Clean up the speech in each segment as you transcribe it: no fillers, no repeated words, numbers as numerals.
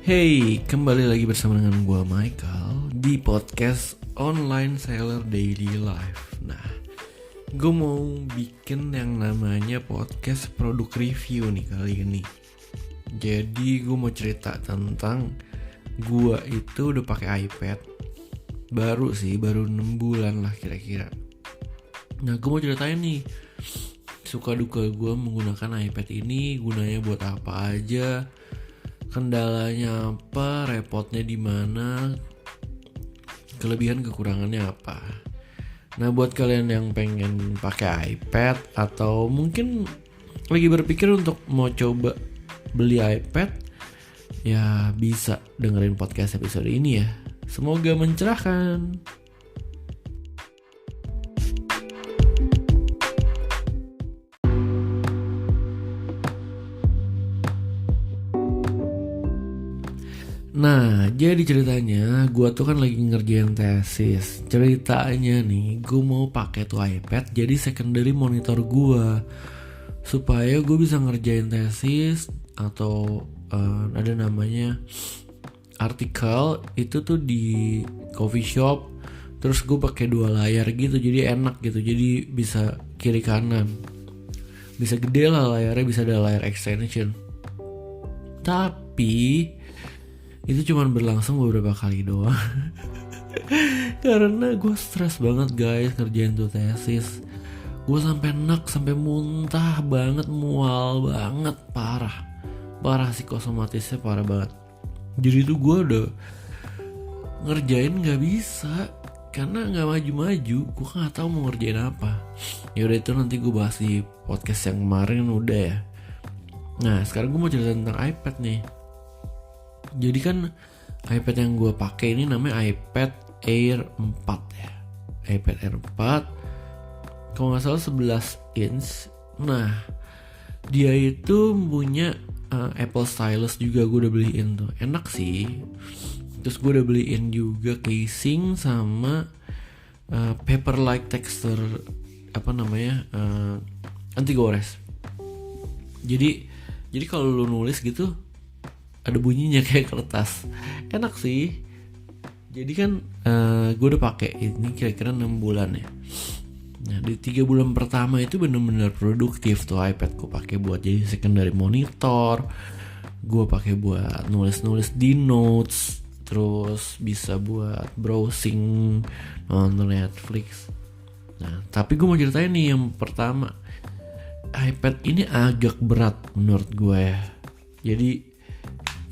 Hey, kembali lagi bersama dengan gue Michael di podcast Online Seller Daily Life. Nah, gue mau bikin yang namanya podcast produk review nih kali ini. Jadi gue mau cerita tentang gue itu udah pakai iPad. Baru 6 bulan lah kira-kira. Nah, gue mau ceritain nih suka duka gue menggunakan iPad ini, gunanya buat apa aja, kendalanya apa, repotnya di mana, kelebihan kekurangannya apa. Nah, buat kalian yang pengen pakai iPad atau mungkin lagi berpikir untuk mau coba beli iPad, ya bisa dengerin podcast episode ini ya. Semoga mencerahkan. Nah, jadi ceritanya gue tuh kan lagi ngerjain tesis. Ceritanya nih, gue mau pakai tuh iPad jadi secondary monitor gue, supaya gue bisa ngerjain tesis atau ada namanya artikel itu tuh di coffee shop. Terus gue pakai 2 layar gitu, jadi enak gitu. Jadi bisa kiri kanan, bisa gede lah layarnya, bisa ada layar extension. Tapi itu cuman berlangsung beberapa kali doang. Karena gue stres banget guys ngerjain tuh tesis. Gue sampai sampai muntah banget, mual banget, parah psikosomatisnya parah banget. Jadi tuh gue udah ngerjain nggak bisa karena nggak maju-maju. Gue nggak tahu mau ngerjain apa. Ya udah, itu nanti gue bahas di podcast yang kemarin udah ya. Nah, sekarang gue mau cerita tentang iPad nih. Jadi kan iPad yang gue pakai ini namanya iPad Air 4 ya. iPad Air 4 kalau gak salah 11 inch. Nah, dia itu punya Apple Stylus juga, gue udah beliin tuh. Enak sih. Terus gue udah beliin juga casing sama paper-like texture anti gores. Jadi kalau lu nulis gitu ada bunyinya kayak kertas. Enak sih. Jadi kan gue udah pakai ini kira-kira 6 bulan ya. Nah, di 3 bulan pertama itu bener-bener produktif tuh iPad gue pakai buat jadi secondary monitor. Gue pakai buat nulis-nulis di notes, terus bisa buat browsing, nonton Netflix. Nah, tapi gue mau ceritain nih yang pertama. iPad ini agak berat menurut gue ya. Jadi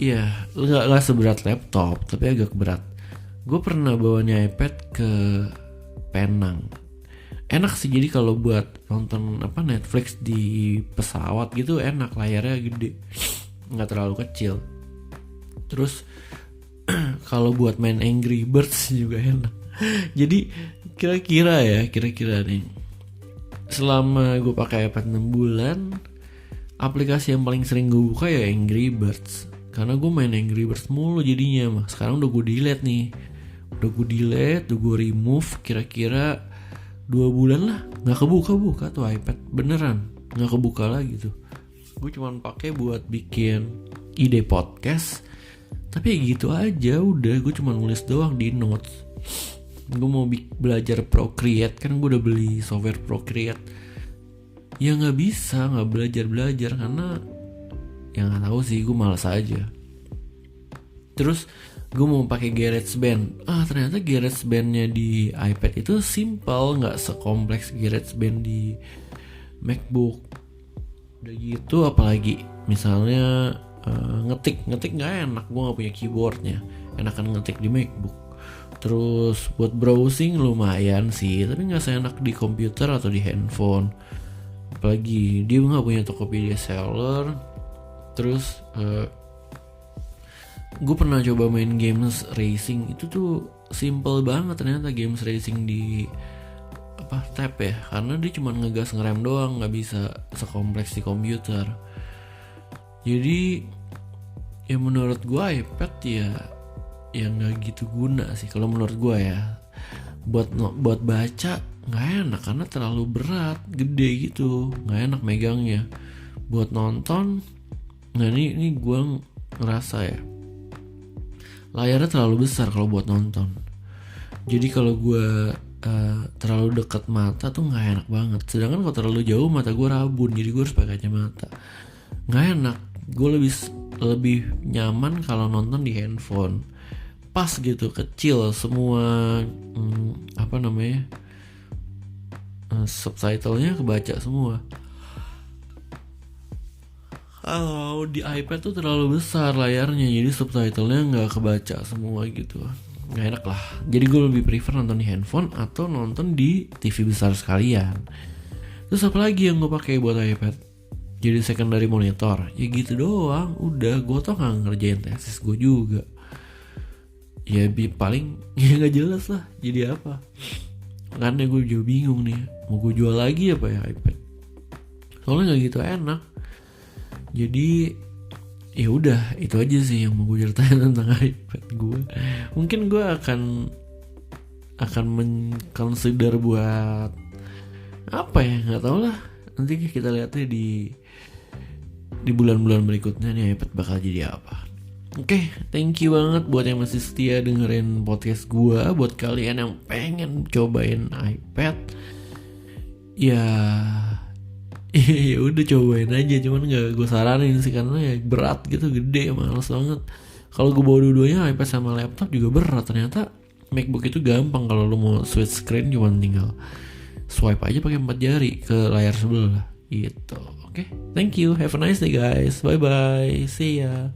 iya, gak seberat laptop, tapi agak berat. Gue pernah bawanya iPad ke Penang. Enak sih, jadi kalau buat nonton Netflix di pesawat gitu enak, layarnya gede, nggak terlalu kecil. Terus kalau buat main Angry Birds juga enak. Jadi kira-kira nih, selama gue pakai iPad 6 bulan, aplikasi yang paling sering gue buka ya Angry Birds. Karena gue main Angry Birds mulu jadinya. Sekarang udah gue delete nih. Udah gue remove. Kira-kira 2 bulan lah gak kebuka-buka tuh iPad. Beneran gak kebuka lagi tuh. Gue cuma pakai buat bikin ide podcast. Tapi gitu aja udah. Gue cuma nulis doang di notes. Gue mau belajar Procreate. Kan gue udah beli software Procreate. Ya gak bisa gak belajar karena yang nggak tahu sih, gue malas aja. Terus gue mau pakai GarageBand. Ternyata GarageBandnya di iPad itu simple, nggak sekompleks GarageBand di MacBook. Udah gitu apalagi misalnya ngetik nggak enak, gue nggak punya keyboardnya. Enakan ngetik di MacBook. Terus buat browsing lumayan sih, tapi nggak seenak di komputer atau di handphone. Apalagi dia nggak punya Tokopedia Seller. Terus gue pernah coba main games racing, itu tuh simple banget ternyata games racing di tab ya, karena dia cuma ngegas ngerem doang, nggak bisa sekompleks di komputer. Jadi ya menurut gue iPad ya nggak gitu guna sih kalau menurut gue ya. Buat baca nggak enak karena terlalu berat, gede gitu, nggak enak megangnya. Buat nonton, nah ini gue ngerasa ya, layarnya terlalu besar kalau buat nonton. Jadi kalau gue terlalu dekat mata tuh nggak enak banget. Sedangkan kalau terlalu jauh mata gue rabun, jadi gue harus pakai kacamata. Nggak enak. Gue lebih nyaman kalau nonton di handphone. Pas gitu, kecil semua subtitlenya kebaca semua. Kalau di iPad tuh terlalu besar layarnya, jadi subtitlenya nggak kebaca semua gitu, nggak enak lah. Jadi gue lebih prefer nonton di handphone atau nonton di TV besar sekalian. Terus apa lagi yang gue pakai buat iPad? Jadi secondary monitor, ya gitu doang. Udah, gue tuh nggak ngerjain tesis gue juga. Ya paling ya nggak jelas lah. Jadi apa? Karena gue juga bingung nih, mau gue jual lagi apa ya iPad? Soalnya nggak gitu enak. Jadi ya udah, itu aja sih yang mau gue ceritain tentang iPad gue. Mungkin gue akan men-consider buat apa ya, nggak tahu lah. Nanti kita lihatnya di bulan-bulan berikutnya nih iPad bakal jadi apa. Oke, thank you banget buat yang masih setia dengerin podcast gue. Buat kalian yang pengen cobain iPad, ya udah cobain aja. Cuman nggak gue saranin sih, karena ya berat gitu, gede, males banget. Kalau gue bawa dua-duanya, iPad sama laptop juga berat. Ternyata MacBook itu gampang. Kalau lu mau switch screen cuma tinggal swipe aja pakai 4 jari ke layar sebelah gitu. Oke, thank you, have a nice day guys, bye bye, see ya.